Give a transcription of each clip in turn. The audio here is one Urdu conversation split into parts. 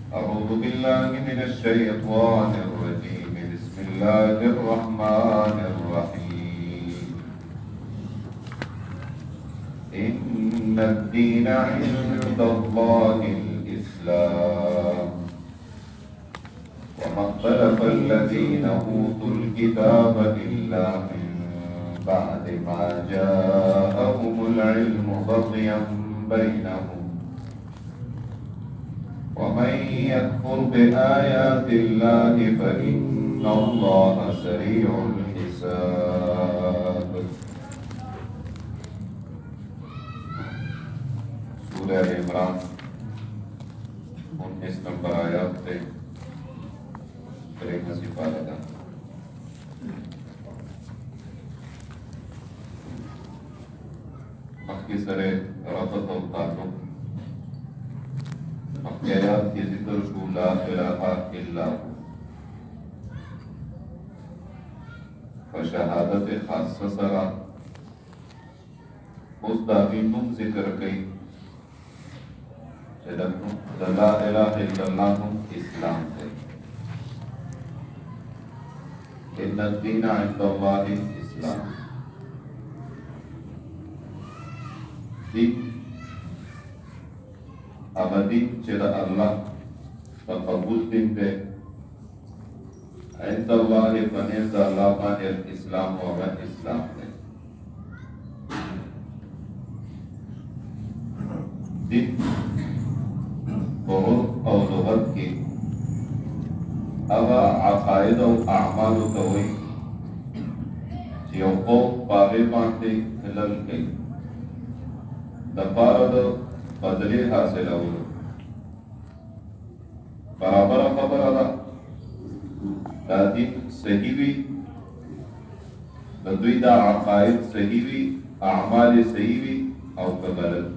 أعوذ بالله من الشيطان الرجيم. بسم الله الرحمن الرحيم. إن الدين عند الله الإسلام وما اختلف الذين أوتوا الكتاب إلا من بعد ما جاءهم العلم بغيا بينهم ومن يكفر بآيات الله فإن الله سريع الحساب. سورہ عمران 19 نمبر آیات سے ایک نصیب آلدہ. مخی سرے رفت و تعلق مخی آیات کی ذکر شو لا الہ الا ہو فشہادت خاص سرا اس داغینم ذکر کئی لا الہ الا اللہ اسلام ہے. ان الدین عند اللہ اسلام. دین اما دین چرا اللہ تقبول دین دے عند اللہ فنیز اللہ مانیر اسلام و اسلام دے. دین عرف او لغت کی اغا عقائد او اعمال کوئی چیو قوم باغی بانتے خلل کئی دپارد بدلی حاصل اولو برابر خبر ادا دا دین صحیح وی دوی دا عقائد صحیح وی اعمال صحیح وی او کغلط.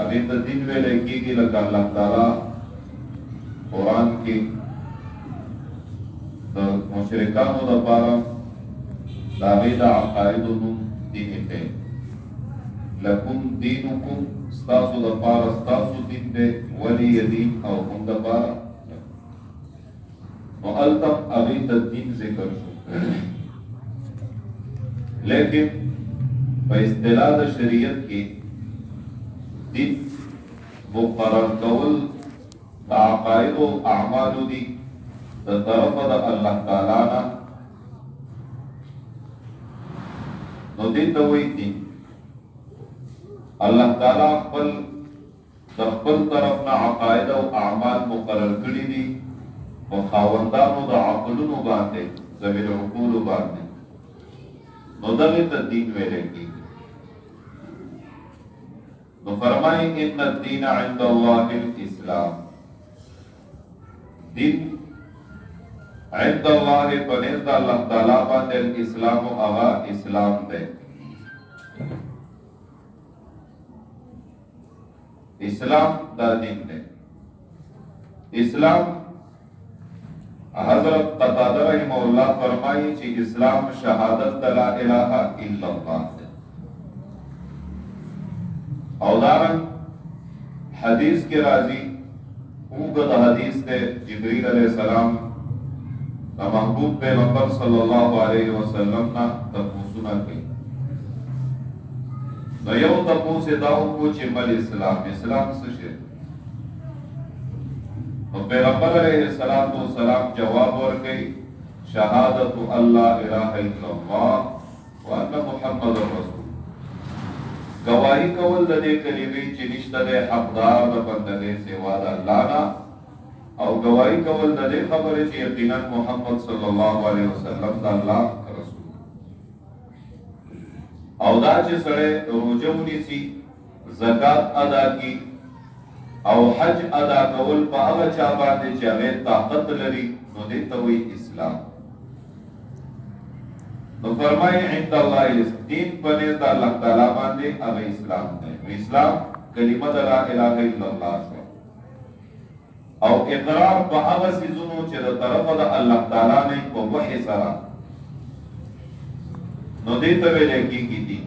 ابھی تا دین وی لکی گی لکا اللہ تعالی قرآن کی دا مشرکانو دا پارا دا غید عقائدو نم دینی تے لکم دینکم ستاسو دا پارا ستاسو دین دے ولی دین او ہم دا پارا معلتم ابھی دا دین ذکر شو. لیکن با اصطلاح دا شریعت کی دین مقرر کول دا عقائد و اعمالو دی دا طرف دا اللہ تعالیٰ نو دین دا وی دین اللہ تعالیٰ خپل دا خپل طرفنا عقائد و اعمال مقرر کری دی و خاوندانو دا عقلونو باندے زمین عقولو باندے نو دغی تا دین ویلے کی. نو فرمائی ان الدین عند اللہ الاسلام. دین عند اللہ پنیز دا اللہ تعالیٰ باندے الاسلام و اغا اسلام دے. اسلام دا دین دے. اسلام حضرت قتادہ رحمہ اللہ فرمائی چی اسلام شہادت لا الہ الا اللہ دے. او دارن حدیث کے راضی اوگد حدیث دے جبریل علیہ السلام نا محبوب پیغمبر صلی اللہ علیہ وسلم نا تپوسنا کی نو یو تپوس داؤں کو چی مل اسلام اسلام سشے. نو پیغمبر علیہ السلام جواب ورکی شہادت اللہ الہ الا اللہ وان محمد رسول. گواہی کول دے کلمے چی نشتا دے حقدار دا بندگے سوا دا اللہ نا او گواہی کول دے خبر چی یقینا محمد صلی اللہ علیہ وسلم دا اللہ رسول. او دا چی سڑے روجونی سی زکاة ادا کی او حج ادا کول پا اغا چاباندے چی اغیر طاقت لری نو دیتا ہوئی اسلام. تو فرمائے عند اللہ دین پنیز دا اللہ تعالیٰ باندے اغا اسلام دے. اسلام کلمہ دا لا الہ الا اللہ شو او اقرار پا اغا سیزنو چی دا طرف دا اللہ تعالیٰ نے پا وحی سرا نو دیتا ویلے کی دین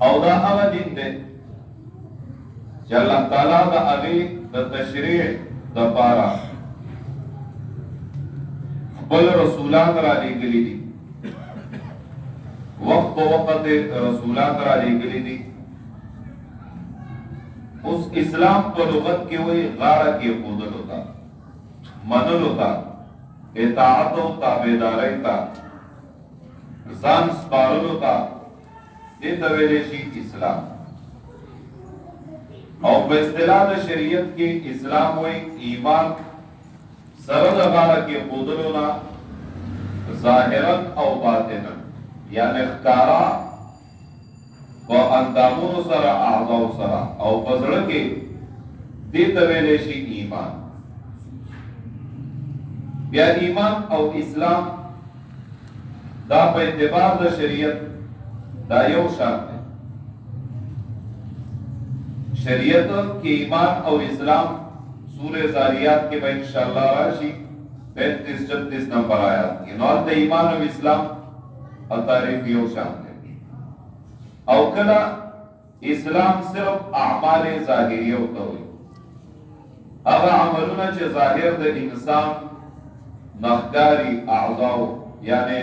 او دا اغا دین دے چې الله تعالی د هغې د تشریع دپاره خپل رسولان را لېږلي دي، وخت په وخت رسولان را لېږلي دي. اوس اسلام په لغت کې وایي غاړه کېښودلو ته، منلو ته، اطاعت او تابعدارۍ ته، ځان سپارلو ته، دې ته ویلی شي اسلام. او په اصطلاح د شریعت کې اسلام وایي ایمان سره د غاړه کېښودلو نه ظاهرا او باطنا، یعنی ښکارا په اندامونو سره، اعضاو سره، او په زړه کې دې ته ویلی شي ایمان. بیا ایمان او اسلام دا په اعتبار د شریعت دا یو شان دی. شریعت کې ایمان او اسلام سورہ زاریات کې به انشاءاللہ راشي 35-36 نمبر آیات کې. نو د ایمان او اسلام او تعریف یو شان دی. او کله اسلام صرف اعمال ظاهریه ته وایي، هغه عملونه چې ظاهر د انسان نخکاری اعضاو، یعنی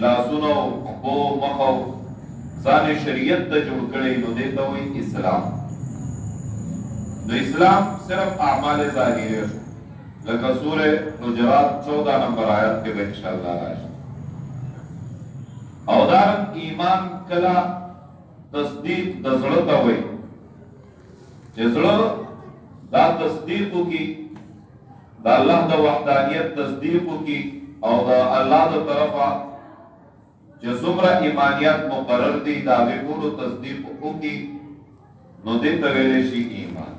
لاسونو، خپو، مخو ځان شریعت ته جوړ کړی، نو دې ته وایي اسلام. نو اسلام صرف اعمال ظاهریه شو، لکه سورہ حجرات 14 نمبر آیات کې به انشاءاللہ راشي. او دارن ایمان کلا تصدیق د زړه ته وایي، چې زړه دا تصدیق وکړي، د الله د وحدانیت تصدیق وکړي، او د الله د طرفه چې څومره ایمانیات مقرر دي د هغې ټولو تصدیق وکړي، نو دې ته ویلی شي ایمان.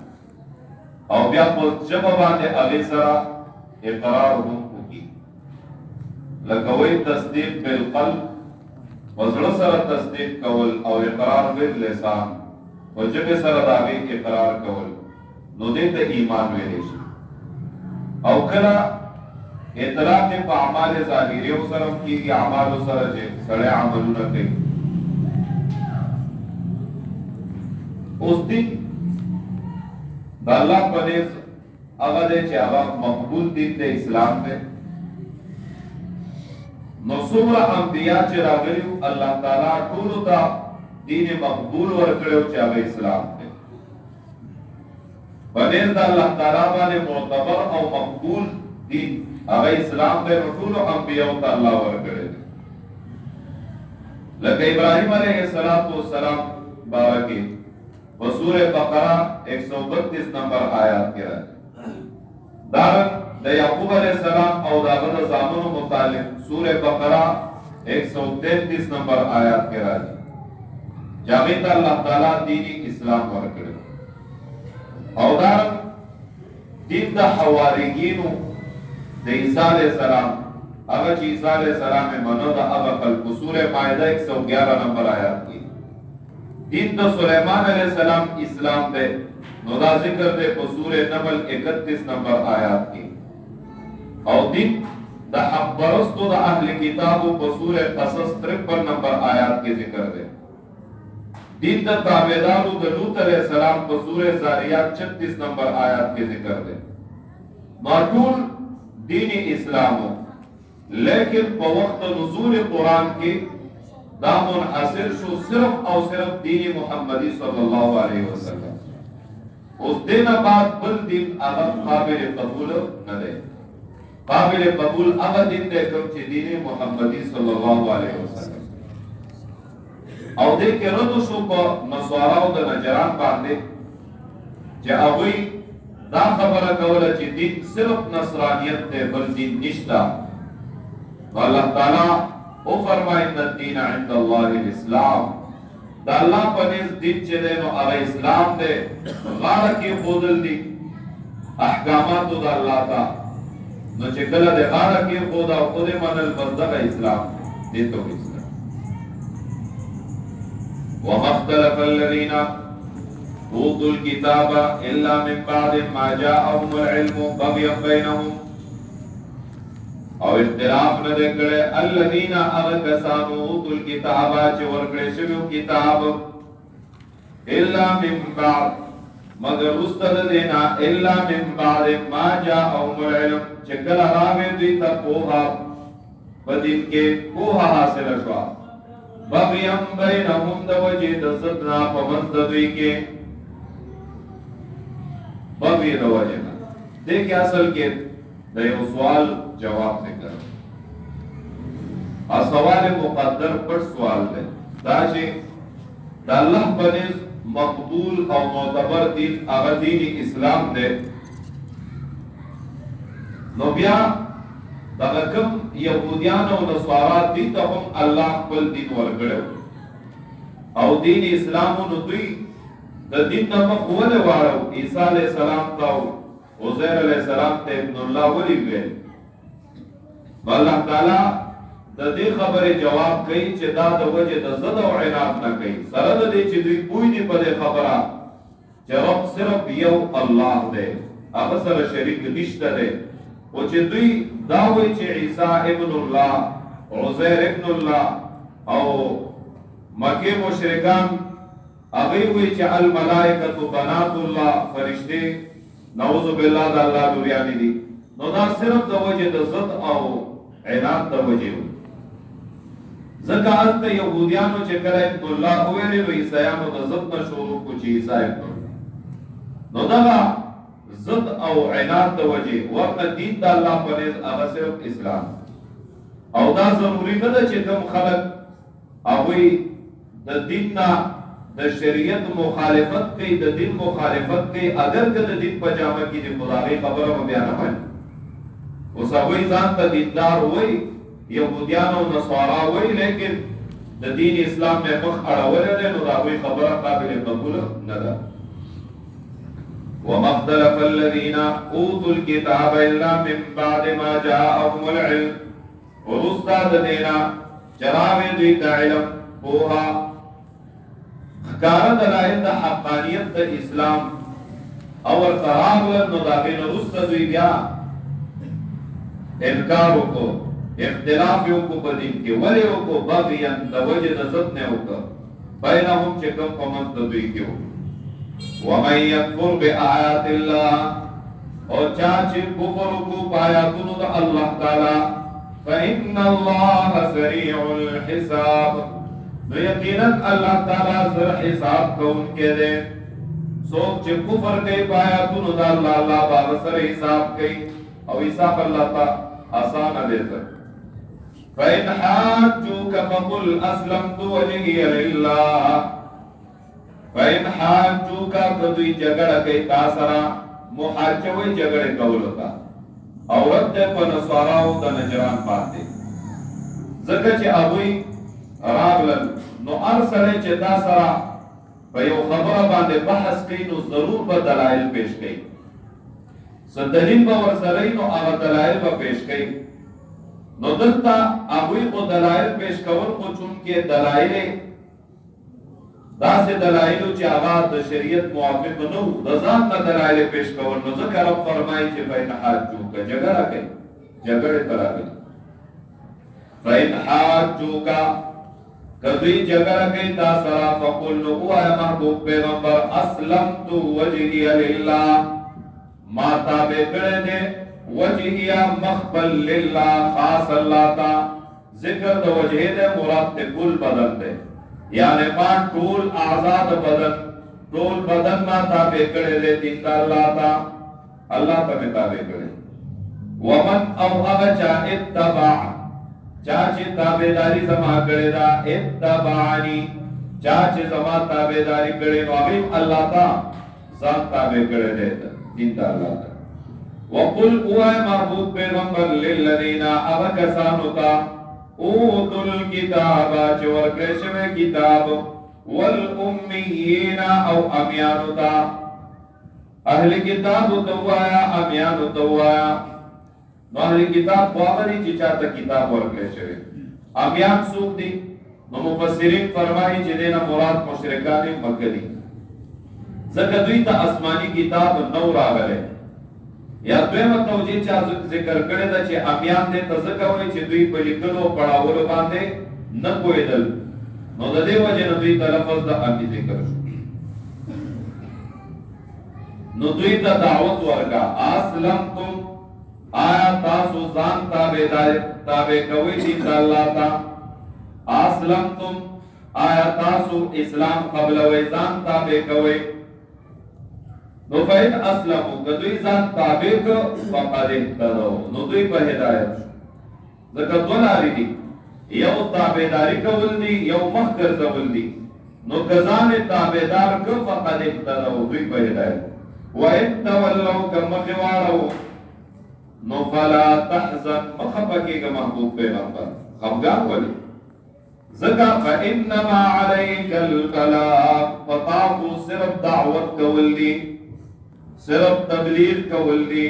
او بیا په ژبه باندې هغې سره اقرار هم وکړي، لکه وایي تصدیق بالقلب، په زړه سره تصدیق کول، او اقرار باللسان، په ژبې سره د هغې اقرار کول، نو دې ته ایمان ویلی شي. او کله اطلاق په اعمال ظاهریو سره هم کېږي، اعمالو سره چې سړی عملونه کوي. اوس دین د الله په نزد هغه دی چې هغه مقبول دین د اسلام دی. نو څومره انبیا چې راغلي وو، الله تعالی ټولو ته دین مقبول ورکړی و چې هغه اسلام دی. په نزد الله تعالی باندې معتبر او مقبول دین هغه اسلام دی، نو ټولو انبیاو ته الله ورکړی دی. لکه ابراهیم علیه السلام بارکه په سورہ بقرہ 132 نمبر آیات کې راځي. دارن د یعقوب علیہ السلام او داغه د زامنو متعلق سورہ بقرہ 133 نمبر آیات کې راځي، چې هغې ته الله تعالی دینی اسلام ورکړی. او دارن دین د حواریینو د عیسی علیہ السلام، هغه چې عیسی علیہ السلام یې منو د هغه خلکو سورہ مائده 111 نمبر آیات کې. دین د سلیمان علیہ السلام اسلام دے، نو دا ذکر دے په سورہ نمل 31 نمبر آیات کی. او دین د حق پرستو د اهل کتابو په سورہ قصص 53 نمبر آیات کی ذکر دے. دین د تابعدارو د لوط علیہ السلام په سورہ زاریات 36 نمبر آیات کی ذکر دے. ټول دین اسلامو، لیکن په وخت نزول قرآن کی دا منحصر شو صرف او صرف دین محمدی صلی اللہ علیہ وسلم. اس دین بعد بل دین اگر قابل قبول نہ دے. قابل قبول اگر دین دے کم چی دین محمدی صلی اللہ علیہ وسلم. او دے کے رد شو پا نصاراو دا نجران باندے چی اوی دا خبر کولا چی دین صرف نصرانیت دے بل دین نشتا. اللہ تعالی او فرمائے ان الدین عند اللہ الاسلام، دا اللہ پنیز دین چے دے نو اگر اسلام دے غارہ کی خودل دی احکاماتو دا اللہ تا، نو چے کلا دے غارہ کی خودا و خود من المزدق اسلام دے تو اسلام. وَمَا اخْتَلَفَ الَّذِينَ أُوتُوا الْكِتَابَ إِلَّا مِنْ بَعْدِ مَا جَاءَهُمُ الْعِلْمُ بَغْيًا بَيْنَهُمْ. او اختلاف نہ دے کرے الذین اغکسانو اوتوا الکتاب چه ورکڑے شویو کتاب الا من بعد مگر رستد دینا الا من بعد ما جاءهم العلم چکل راوی دوی تا پوها بدین کے پوها حاصل شوا بغیم بینهم د وجه د صدنا پمنځ د دوی کې بغی د وجه نه دیکھ اصل کې د یو سوال جواب ذکر سوال مقدر پر سوال ہے دا چې د الله پنځ مقبول او معتبر دین هغه دین اسلام دی نو بیا دغه کوم يهوديان او نصارا دي ته هم الله خپل دین ورکړو او دین اسلام نو دوی د دین نه مخوله واره عیسی علیه السلام ته عزیر علیه السلام ته ابن الله ولی ویل الله تعالی د دې خبره جواب کوي چې دا د وجه د زد او عناد نه کوي سره د دې چې دوی پوي دي په دې خبره چې رب صرف یو الله دی هغه سره شریک نشته دی او چې دوی دا وایي چې عیسی ابن الله عزیر ابن الله او مکه مشرکان هغه وایي چې الملائکه بنات الله فرشتي نعوذ بالله د الله لوریان دي نو دا صرف د وجه د زد او عناد د وجه زکات ته يهوديانو چې کله ابن الله ویلي نو عیسایانو د زد نه شروع کو چې عیسی ابن الله نو دا زد او عناد د وجه ورته دین د الله په نس هغه صرف اسلام او دا ضروري نه ده چې کوم خلک هغه د دین نه د شریعت مخالفت کوي د دین مخالفت کوي اگر که د دین پجامه کې د خدای خبره بیان نه اوس هغه ځان ته دیندار وای يهوديان او نصارا وای لیکن د دین اسلام نه مخ اړول نه نو دا وی خبره قابل قبول نه ده وما اختلف الذين اوتوا الكتاب الا من بعد ما جاءهم العلم ورستاد دینا چراوی دوی تا علم پوها کار دلائل دا حقانیت دا اسلام اور تراغلن نو داغین رستاد دوی بیا انکارو کو اختلافیوں کو بدین کے ولیوں کو بغیان دا وجہ نزد نے ہوکا بینہم چکم پمنز دوی کیوں وَمَنْ يَكْفُرْ بِآيَاتِ اللَّهِ اور چاچے کفر کو پایاتونو دا اللہ تعالی فَإِنَّ اللَّهَ سَرِيعُ الْحِسَابِ نو یقیناً اللہ تعالی سر حساب کو ان کے دے سوک چے کفر کئی پایاتونو دا اللہ باغ سر حساب کئی او حساب اللہ تا آسان دے سر فَإِنْ حَاجُّوكَ فَقُلْ أَسْلَمْتُ وَجْهِيَ لِلَّهِ فَإِنْ حَاجُّوكَ کدوی جگڑ کئی تاثرہ محاجوی جگڑ کولتا اور رد پا نصاراو دا نجران پاتے ذکر چے ابوی راغلن نو ارسلے چے تاثرہ فیو خبر باندے بحث کئی نو ضرور با دلائل پیش کئی صدلین با ورسلے نو آغا دلائل با پیش کئی نو دلتا ابوی کو دلائل پیش کول کو چونکہ دلائل دا سے دلائلو چی آغاز دا شریعت موافق نو دا ذات نا دلائل پیش کول نو ذکر رب فرمائی چی فین حاجو کا جگر آگئی جگر تر آگئی فین حاجو کا کدوی جگر آگئی تا سرا فقل نو اوہ محبوب پیغمبر اسلمتو وجہی للہ ما تابع کرے دے وجہی مخبل للہ خاص اللہ تا ذکر دا وجہ دے مراد تے کل بدن دے یعنی مان ټول آزاد بدن ټول بدن ما تابع کړي دي دین الله تا الله ته تابع کړي ومن او هغه چا اتبع چا چې تابعداري زما کړي دا اتبعني چا چې زما تابعداري کړي نو هغه الله تا ځان تابع کړي دي دین الله تا وقل هو محبوب پیغمبر للذین ابکسانو تا اوتل کتاب چور کرشوے کتاب والامیین او امیانو تا اہل کتاب توایا امیانو توایا نو اہل کتاب باوری چی چاہتا کتاب ور کرشوے امیان سوک دی نو مفسرین فرمائی چی دینا مراد مشرکان مکہ دی زکدوی تا اسمانی کتاب نو راگلے یا دویمه توجیه چا ذکر کړی دا چې امیان دې تزکه وای چې دوی په لیکلو پړاولو باندې نه پوهېدل نو د دې وجه نه دوی تلفظ د امی ذکر شو نو دوی ته دعوت ورکا اسلمتم آیا تاسو ځان تابع کوئ دي د الله ته اسلمتم آیا تاسو اسلام قبلوي ځان تابع کوئ نو فإن اسلموا کدوی ځان تابع کو فقد اهتدوا نو دوی په هدایت ځکه دوه لارې دي یو تابعداري کول دي یو مخ ګرځول دي نو کزان تابعدار کو فقد اهتدوا دوی په هدایت وإن تولوا کما خواړو نو فلا تحزن مخبکیگا محبوب پیغمبر خفگان ولی زکا فإنما علیک البلاغ فتاکو صرف دعوت کول دی صرف تبلیغ کول دی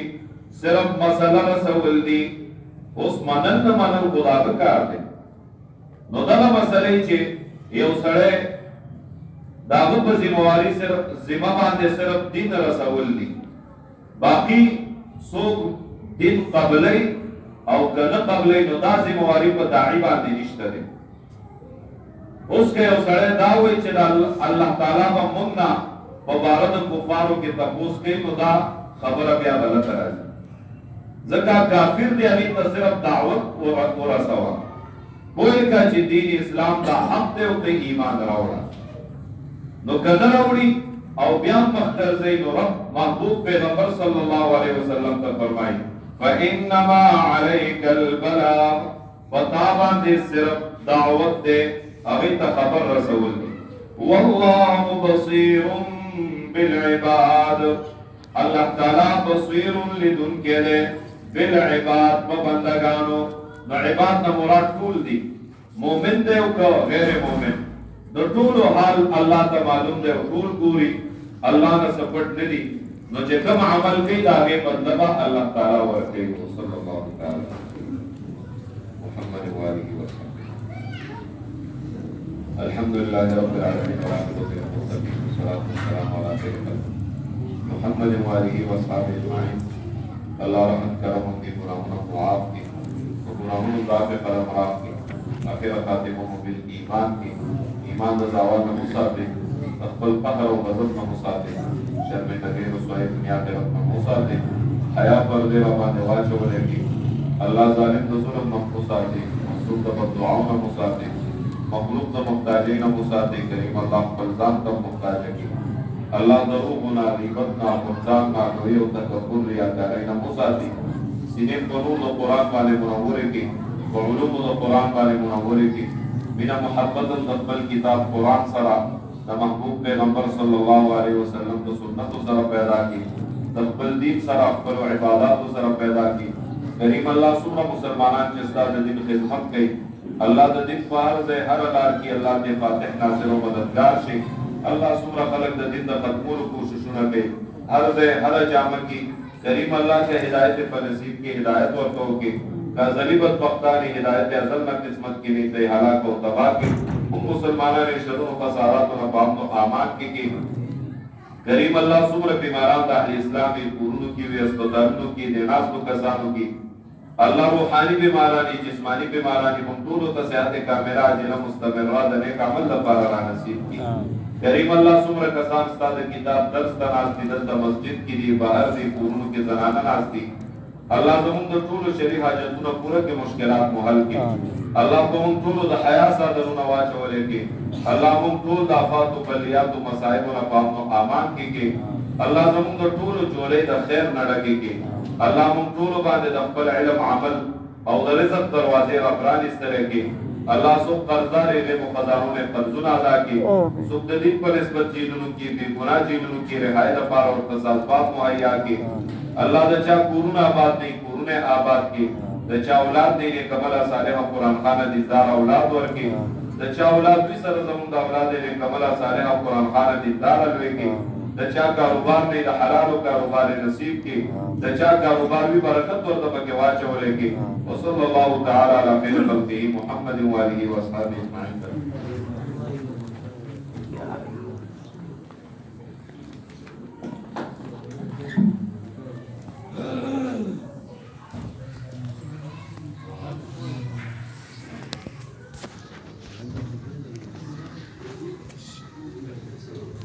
صرف مسئلہ رسول دی اس منن خدا بکار دی نو دغه مسئلے چه یو سڑے داغو پا زمواری صرف زمہ باندے صرف دین رسول دی باقی سوک دین قبلی او کنه قبلی نو دا ذمہواری په داعی باندې نشته دی اوس که یو سړی دا وایي چې الله تعالی به موږ نه په باره د کفارو کې تپوس کوي نو دا خبره بیا غلطه راځي ځکه کافر دی هغې ته صرف دعوت ورسوه پوهېږه چې دین اسلام دا حق دی او ته ایمان راوړه نو که نه راوړي او بیا مخته ځئ نو رب محبوب پیغمبر صلی الله علیه وسلم ته فرمایي فإنما عليك البلاغ فتابان دے صرف دعوت دے اغیت خبر رسول دے واللہ بصیر بالعباد اللہ تعالی بصیر لدن کے دے بالعباد ببندگانو نو عباد نا مراد ټول دی مومن دے او غیر مومن دو ټول حال اللہ تا معلوم دے ټول ګوري اللہ نه سپټ ندی نو چې کوم عمل کوي دا به بدلبا الله تعالی ورته صلی الله تعالی محمد و آله وسلم الحمد لله رب العالمين والصلاه والسلام على سيدنا محمد و آله وصحبه اجمعين الله رحمت کرم کی گناہوں کو معاف کی گناہوں ضعف قلم معاف کی اخر خاتمہ بالایمان کی ایمان دعوت مصابه خپل قهر او غضب نه مصابه شر میں تغیر رسوائی دنیا آخرت میں موسیٰ حیا پر دے باندې واچولے کی اللہ ظالم دا ظلم نہ موسیٰ مظلوم دا بددعاؤں میں موسیٰ مخلوق دا محتاجین موسیٰ کریم اللہ فلزان دا محتاج کی اللہ دروغنا غیبتنا بہتاننا نوی و تکبر ریاکارین موسیٰ سینے قانون دا قرآن والے منورے کی وعلوم دا قرآن والے منورے کی بنا محبت دا قبل کتاب قرآن سرا دا محبوب پیغمبر صلی اللہ علیہ وسلم دا سنت سر پیدا کی دا قبل دین سر اقبل و عبادات سر پیدا کی کریم اللہ سورہ مسلمانان چستا دا دین خدمت کی اللہ دا دین فارض ہے ہر لار کی اللہ دے فاتح ناصر و مددگار شی اللہ سورہ خلق دا دین دا خدمول کوششونا کی ہر دے ہر جامع کی کریم اللہ کے ہدایت پر نصیب کی ہدایت ورکو کی کا ظلیبت بختانی ہدایت ازل نہ قسمت کی نیتے حلاک و تباہ کی مسلمانوں نے شرور و خسارات و نفام و آمان کی کریم اللہ سور بیماران دا اہل اسلامی قرونوں کی وی اسپتالوں کی دیناس و کسانوں کی اللہ روحانی بیمارانی جسمانی بیمارانی ممتول و تصحیحات کاملہ جنہ مستمرہ دنے کا عمل دفارہ را نصیب کی کریم اللہ سور کسان استاد کتاب درس تناستی دلتا مسجد کی دی باہر دی قرونوں کی زنانہ ناستی اللہ زمون دا طول شریف حاجتونا پورا کے مشکلات محل کی اللہ کو من طول دا حیاء سادرونا واچولے کی اللہ من طول دا آفات و بلیات و مصائب و نفام و آمان کی اللہ زمون دا طول جولے دا خیر نڑکی کی اللہ من طول باندے دا قبل علم عمل او دا رزق دروازے رفران اس طرح کی اللہ سب قرضدار علم و خزانوں نے قرضون ادا کی سب دین پر نسبت چیزنوں کی بے گناہ چیزنوں کی رہائی دفار اور تصادفات مہیا کی اللہ دا چاہ قرون آباد نہیں قرون آباد کی دا چاہ اولاد نہیں کملہ صالحہ قرآن خانہ دیدار اولاد ورکی دا چاہ اولاد بھی سر زمون دا اولاد نہیں کملہ صالحہ قرآن خانہ دیدار الوے کی دا چاہ کاروبار نہیں دا حلال و کاروبار نصیب کی دا چاہ کاروبار بھی برکت ورطا بکی واچہ ولے کی وصل اللہ تعالی علی خیر خلقی محمد و آلہ و اصحابہ اجمعین